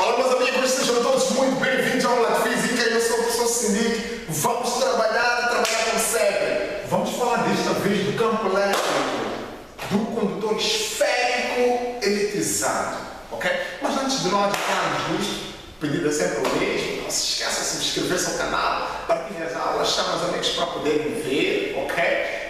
Olá, meus amigos, sejam todos muito bem-vindos ao Aula de Física. Eu sou o professor Sindic. Vamos trabalhar como sempre. Vamos falar desta vez do campo elétrico, do condutor esférico eletrizado, ok? Mas antes de nós falarmos disto, o pedido é sempre o mesmo. Não se esqueça de se inscrever-se ao canal, partilhe as aulas, chame os amigos para poderem ver, ok?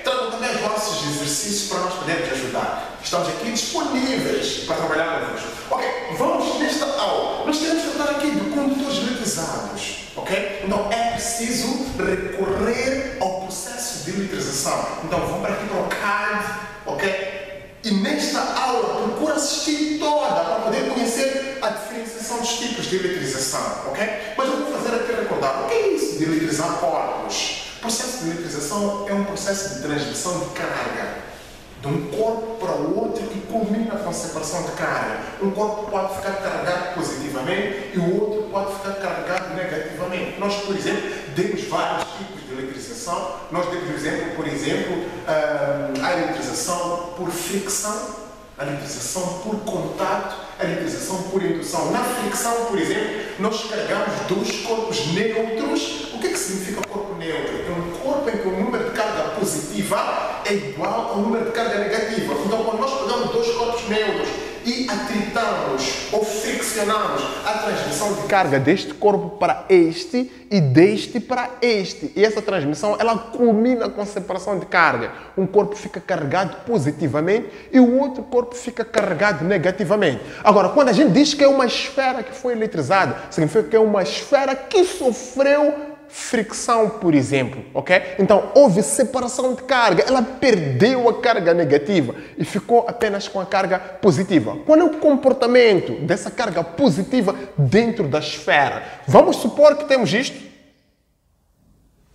Tragam também os nossos exercícios para nós podermos ajudar. Estamos aqui disponíveis para trabalhar convosco. Ok, vamos nesta aula. Nós queremos tratar aqui de condutores eletrizados, ok? Então é preciso recorrer ao processo de eletrização. Então vamos para aqui para o CAD, ok? E nesta aula procura assistir toda para poder conhecer a diferenciação dos tipos de eletrização, ok? Mas eu vou fazer aqui recordar o que é isso de eletrizar corpos. O processo de eletrização é um processo de transmissão de carga de um corpo para o outro que culmina com a separação de carga. Um corpo pode ficar carregado positivamente e o outro pode ficar carregado negativamente. Nós, por exemplo, temos vários tipos de eletrização. Nós temos, por exemplo, a eletrização por fricção, a eletrização por contato, a eletrização por indução. Na fricção, por exemplo, nós carregamos dois corpos neutros. O que significa corpo neutro? É um corpo em que o número de carga positiva é igual ao número de carga negativa. Então, quando nós pegamos dois corpos neutros e atritamos ou friccionamos a transmissão de carga deste corpo para este e deste para este, e essa transmissão ela culmina com a separação de carga. Um corpo fica carregado positivamente e o outro corpo fica carregado negativamente. Agora, quando a gente diz que é uma esfera que foi eletrizada, significa que é uma esfera que sofreu fricção, por exemplo, ok? Então, houve separação de carga, ela perdeu a carga negativa e ficou apenas com a carga positiva. Qual é o comportamento dessa carga positiva dentro da esfera? Vamos supor que temos isto.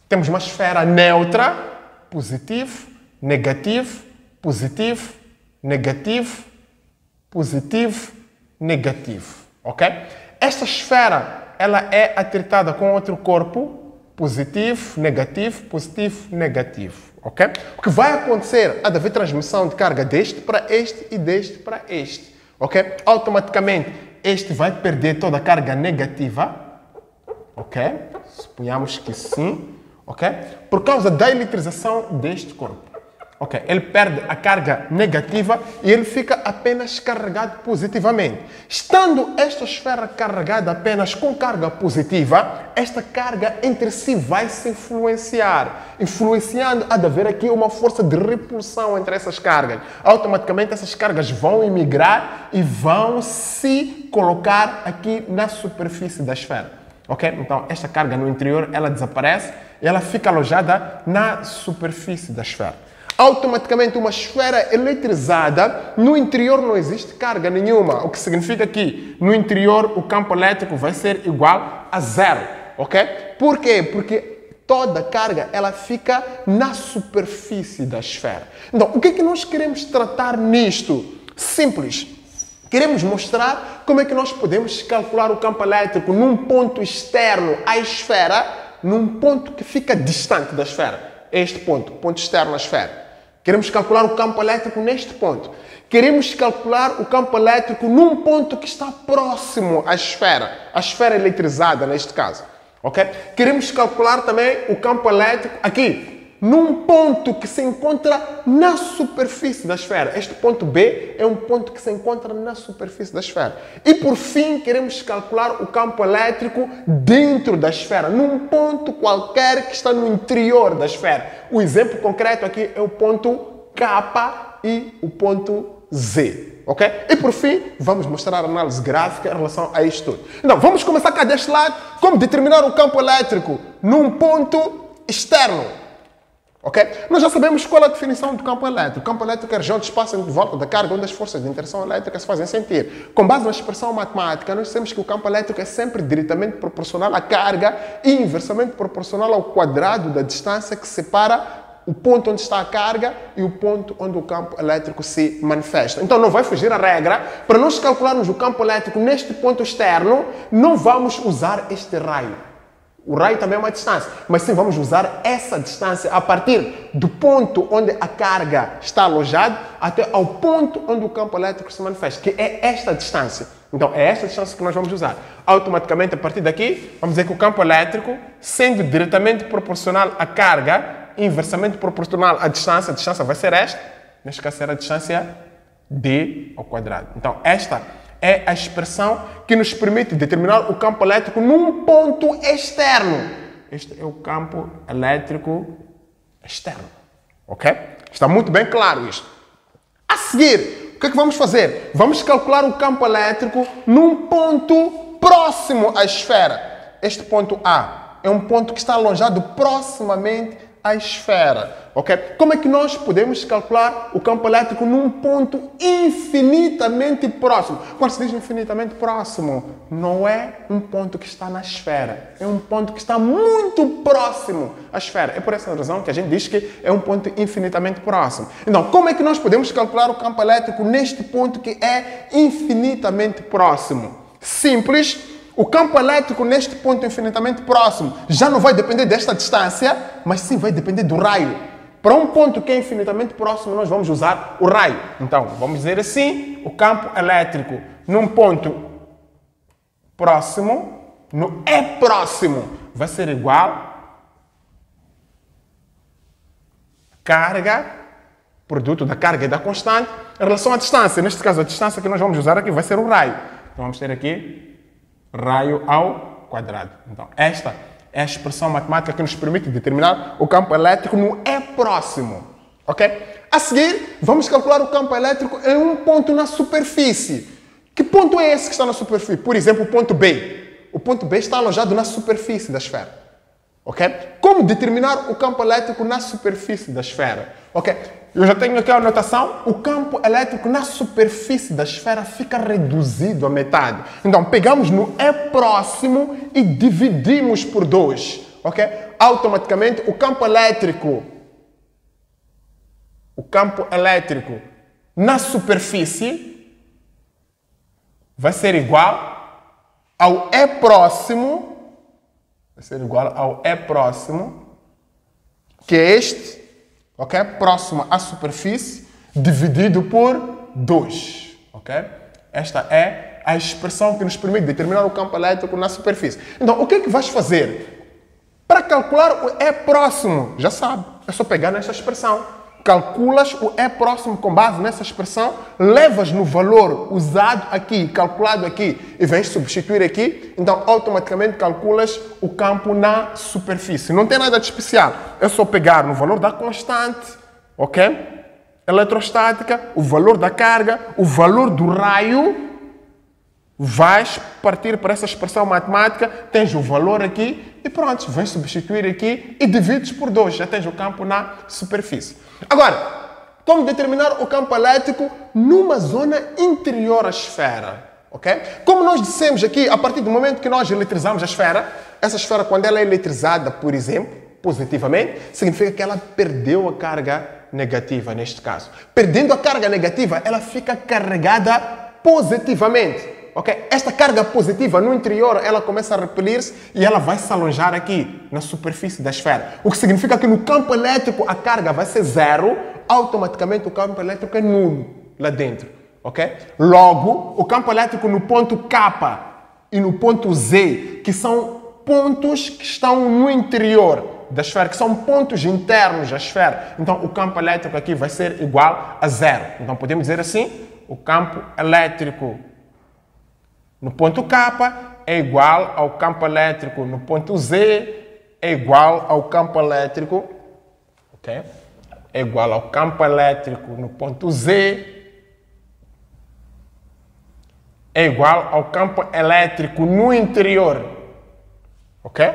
Temos uma esfera neutra, positivo, negativo, positivo, negativo, positivo, negativo, ok? Esta esfera, ela é atritada com outro corpo, positivo, negativo, negativo, ok? O que vai acontecer é haver transmissão de carga deste para este e deste para este, ok? Automaticamente, este vai perder toda a carga negativa, ok? Suponhamos que sim, ok? Por causa da eletrização deste corpo. Ok, ele perde a carga negativa e ele fica apenas carregado positivamente. Estando esta esfera carregada apenas com carga positiva, esta carga entre si vai se influenciar. Influenciando, há de haver aqui uma força de repulsão entre essas cargas. Automaticamente essas cargas vão emigrar e vão se colocar aqui na superfície da esfera. Ok? Então esta carga no interior ela desaparece e ela fica alojada na superfície da esfera. Automaticamente uma esfera eletrizada, no interior não existe carga nenhuma, o que significa que no interior o campo elétrico vai ser igual a zero, ok? Por quê? Porque toda carga ela fica na superfície da esfera. Então, o que é que nós queremos tratar nisto? Simples. Queremos mostrar como é que nós podemos calcular o campo elétrico num ponto externo à esfera, num ponto que fica distante da esfera. Este ponto externo à esfera. Queremos calcular o campo elétrico neste ponto. Queremos calcular o campo elétrico num ponto que está próximo à esfera eletrizada neste caso. Ok? Queremos calcular também o campo elétrico aqui, num ponto que se encontra na superfície da esfera. Este ponto B é um ponto que se encontra na superfície da esfera. E por fim, queremos calcular o campo elétrico dentro da esfera, num ponto qualquer que está no interior da esfera. O exemplo concreto aqui é o ponto K e o ponto Z. Ok? E por fim, vamos mostrar a análise gráfica em relação a isto tudo. Então, vamos começar cá deste lado. Como determinar o campo elétrico num ponto externo? Ok? Nós já sabemos qual é a definição do campo elétrico. O campo elétrico é a região de espaço em volta da carga onde as forças de interação elétrica se fazem sentir. Com base na expressão matemática, nós sabemos que o campo elétrico é sempre diretamente proporcional à carga e inversamente proporcional ao quadrado da distância que separa o ponto onde está a carga e o ponto onde o campo elétrico se manifesta. Então não vai fugir a regra. Para nós calcularmos o campo elétrico neste ponto externo, não vamos usar este raio. O raio também é uma distância, mas sim vamos usar essa distância a partir do ponto onde a carga está alojada até ao ponto onde o campo elétrico se manifesta, que é esta distância. Então, é esta distância que nós vamos usar. Automaticamente, a partir daqui, vamos dizer que o campo elétrico, sendo diretamente proporcional à carga, inversamente proporcional à distância, a distância vai ser esta, neste caso será a distância d ao quadrado. Então, esta é a expressão que nos permite determinar o campo elétrico num ponto externo. Este é o campo elétrico externo. Ok? Está muito bem claro isto. A seguir, o que é que vamos fazer? Vamos calcular o campo elétrico num ponto próximo à esfera. Este ponto A é um ponto que está alojado proximamente à esfera. Ok? Como é que nós podemos calcular o campo elétrico num ponto infinitamente próximo? Quando se diz infinitamente próximo, não é um ponto que está na esfera. É um ponto que está muito próximo à esfera. É por essa razão que a gente diz que é um ponto infinitamente próximo. Então, como é que nós podemos calcular o campo elétrico neste ponto que é infinitamente próximo? Simples. O campo elétrico neste ponto infinitamente próximo já não vai depender desta distância, mas sim vai depender do raio. Para um ponto que é infinitamente próximo, nós vamos usar o raio. Então, vamos dizer assim, o campo elétrico num ponto próximo, no E próximo, vai ser igual a carga, produto da carga e da constante, em relação à distância. Neste caso, a distância que nós vamos usar aqui vai ser o raio. Então, vamos ter aqui raio ao quadrado. Então, esta é a expressão matemática que nos permite determinar o campo elétrico no E próximo. Ok? A seguir, vamos calcular o campo elétrico em um ponto na superfície. Que ponto é esse que está na superfície? Por exemplo, o ponto B. O ponto B está alojado na superfície da esfera. Ok? Como determinar o campo elétrico na superfície da esfera? Ok? Eu já tenho aqui a anotação. O campo elétrico na superfície da esfera fica reduzido à metade. Então, pegamos no E próximo e dividimos por 2. Ok? Automaticamente, o campo elétrico na superfície vai ser igual ao E próximo. Vai ser igual ao E próximo, que é este, ok? Próximo à superfície, dividido por 2, ok? Esta é a expressão que nos permite determinar o campo elétrico na superfície. Então, o que é que vais fazer? Para calcular o E próximo, já sabe, é só pegar nesta expressão. Calculas o E próximo com base nessa expressão, levas no valor usado aqui, calculado aqui, e vens substituir aqui, então automaticamente calculas o campo na superfície. Não tem nada de especial, é só pegar no valor da constante, ok? Eletrostática, o valor da carga, o valor do raio, vais partir para essa expressão matemática, tens o valor aqui e pronto, vens substituir aqui e divides por 2, já tens o campo na superfície. Agora, como determinar o campo elétrico numa zona interior à esfera? Okay? Como nós dissemos aqui, a partir do momento que nós eletrizamos a esfera, essa esfera, quando ela é eletrizada, por exemplo, positivamente, significa que ela perdeu a carga negativa, neste caso. Perdendo a carga negativa, ela fica carregada positivamente. Okay? Esta carga positiva no interior, ela começa a repelir-se e ela vai se alojar aqui, na superfície da esfera. O que significa que no campo elétrico a carga vai ser zero, automaticamente o campo elétrico é nulo lá dentro. Okay? Logo, o campo elétrico no ponto K e no ponto Z, que são pontos que estão no interior da esfera, que são pontos internos da esfera. Então, o campo elétrico aqui vai ser igual a zero. Então, podemos dizer assim, o campo elétrico no ponto K é igual ao campo elétrico no ponto Z, é igual ao campo elétrico, ok? É igual ao campo elétrico no ponto Z, é igual ao campo elétrico no interior, ok?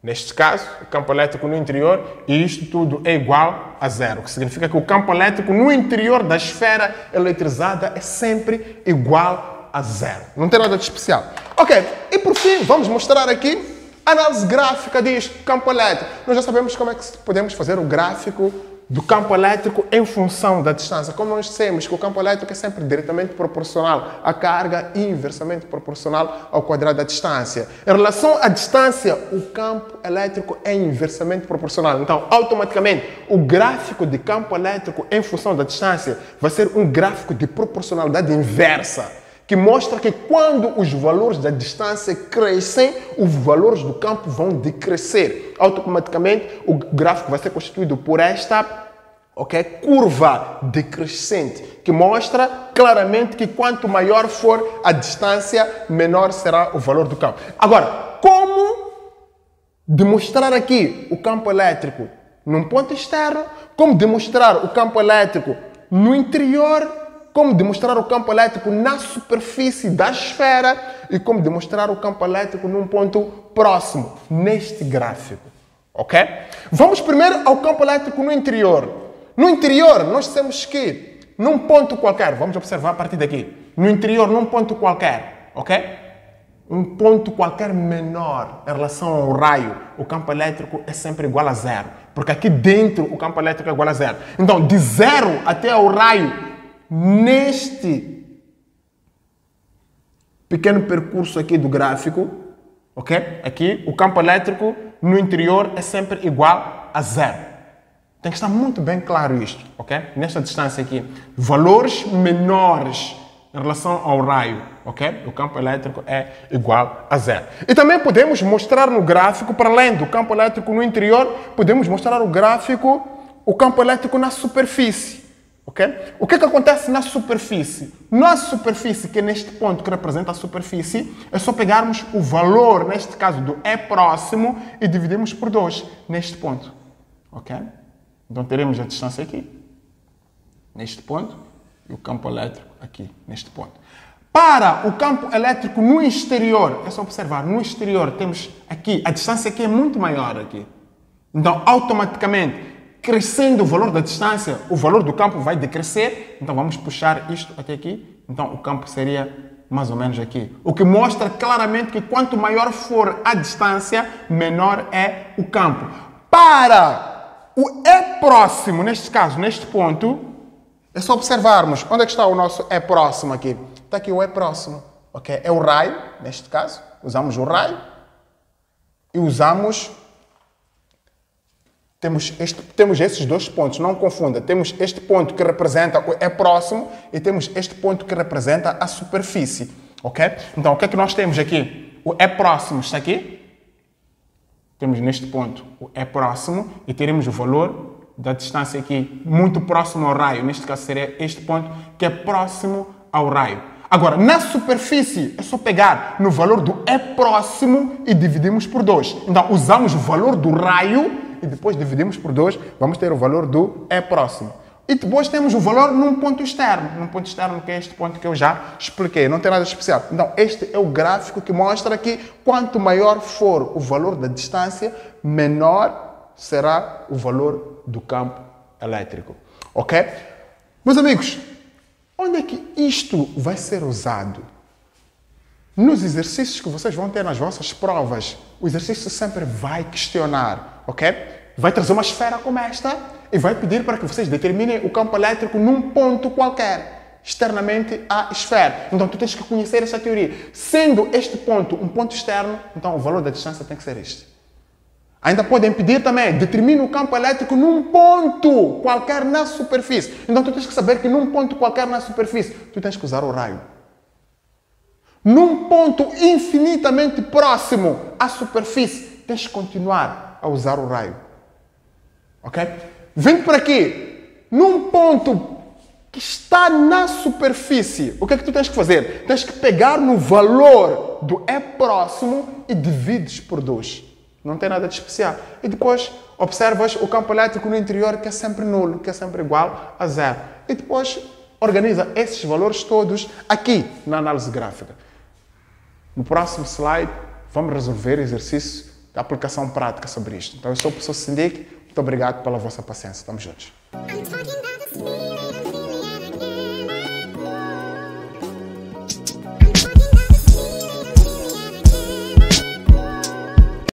Neste caso, o campo elétrico no interior, e isto tudo é igual a zero, o que significa que o campo elétrico no interior da esfera eletrizada é sempre igual a zero. Não tem nada de especial. Ok, e por fim, vamos mostrar aqui a análise gráfica disto, campo elétrico. Nós já sabemos como é que podemos fazer o gráfico do campo elétrico em função da distância. Como nós dissemos que o campo elétrico é sempre diretamente proporcional à carga e inversamente proporcional ao quadrado da distância. Em relação à distância, o campo elétrico é inversamente proporcional. Então, automaticamente, o gráfico de campo elétrico em função da distância vai ser um gráfico de proporcionalidade inversa. que mostra que quando os valores da distância crescem, os valores do campo vão decrescer. Automaticamente, o gráfico vai ser constituído por esta curva decrescente, que mostra claramente que quanto maior for a distância, menor será o valor do campo. Agora, como demonstrar aqui o campo elétrico num ponto externo, como demonstrar o campo elétrico no interior, como demonstrar o campo elétrico na superfície da esfera e como demonstrar o campo elétrico num ponto próximo, neste gráfico, ok? Vamos primeiro ao campo elétrico no interior. No interior, nós temos que, num ponto qualquer, vamos observar a partir daqui, no interior, num ponto qualquer, ok? Um ponto qualquer menor em relação ao raio, o campo elétrico é sempre igual a zero, porque aqui dentro o campo elétrico é igual a zero. Então, de zero até ao raio, neste pequeno percurso aqui do gráfico, ok? Aqui, o campo elétrico no interior é sempre igual a zero. Tem que estar muito bem claro isto, ok? Nesta distância aqui, valores menores em relação ao raio, ok? O campo elétrico é igual a zero. E também podemos mostrar no gráfico, para além do campo elétrico no interior, podemos mostrar o gráfico, o campo elétrico na superfície, ok? O que acontece na superfície? Na superfície, que é neste ponto que representa a superfície, é só pegarmos o valor, neste caso do E próximo, e dividirmos por 2 neste ponto, ok? Então teremos a distância aqui, neste ponto, e o campo elétrico aqui, neste ponto. Para o campo elétrico no exterior, é só observar, no exterior temos aqui, a distância aqui é muito maior aqui. Então, automaticamente, crescendo o valor da distância, o valor do campo vai decrescer. Então, vamos puxar isto até aqui. Então, o campo seria mais ou menos aqui. O que mostra claramente que quanto maior for a distância, menor é o campo. Para o E próximo, neste caso, neste ponto, é só observarmos onde é que está o nosso E próximo aqui. Está aqui o E próximo, ok? É o raio, neste caso, usamos o raio e usamos... Temos esses dois pontos, não confunda. Temos este ponto que representa o E próximo e temos este ponto que representa a superfície, ok? Então, o que é que nós temos aqui? O E próximo está aqui. Temos neste ponto o E próximo e teremos o valor da distância aqui muito próximo ao raio. Neste caso seria este ponto que é próximo ao raio. Agora, na superfície é só pegar no valor do E próximo e dividimos por 2. Então, usamos o valor do raio e depois dividimos por 2, vamos ter o valor do E próximo. E depois temos o valor num ponto externo que é este ponto que eu já expliquei, não tem nada especial. Então, este é o gráfico que mostra que quanto maior for o valor da distância, menor será o valor do campo elétrico, ok? Meus amigos, onde é que isto vai ser usado? Nos exercícios que vocês vão ter nas vossas provas, o exercício sempre vai questionar, ok? Vai trazer uma esfera como esta e vai pedir para que vocês determinem o campo elétrico num ponto qualquer, externamente à esfera. Então, tu tens que conhecer essa teoria. Sendo este ponto um ponto externo, então o valor da distância tem que ser este. Ainda podem pedir também, determine o campo elétrico num ponto qualquer na superfície. Então, tu tens que saber que num ponto qualquer na superfície, tu tens que usar o raio. Num ponto infinitamente próximo à superfície, tens que continuar a usar o raio. Ok? Vindo para aqui, num ponto que está na superfície, o que é que tu tens que fazer? Tens que pegar no valor do E próximo e divides por 2. Não tem nada de especial. E depois observas o campo elétrico no interior que é sempre nulo, que é sempre igual a zero. E depois organiza esses valores todos aqui na análise gráfica. No próximo slide, vamos resolver exercício de aplicação prática sobre isto. Então, eu sou o professor Sindic. Muito obrigado pela vossa paciência. Estamos juntos.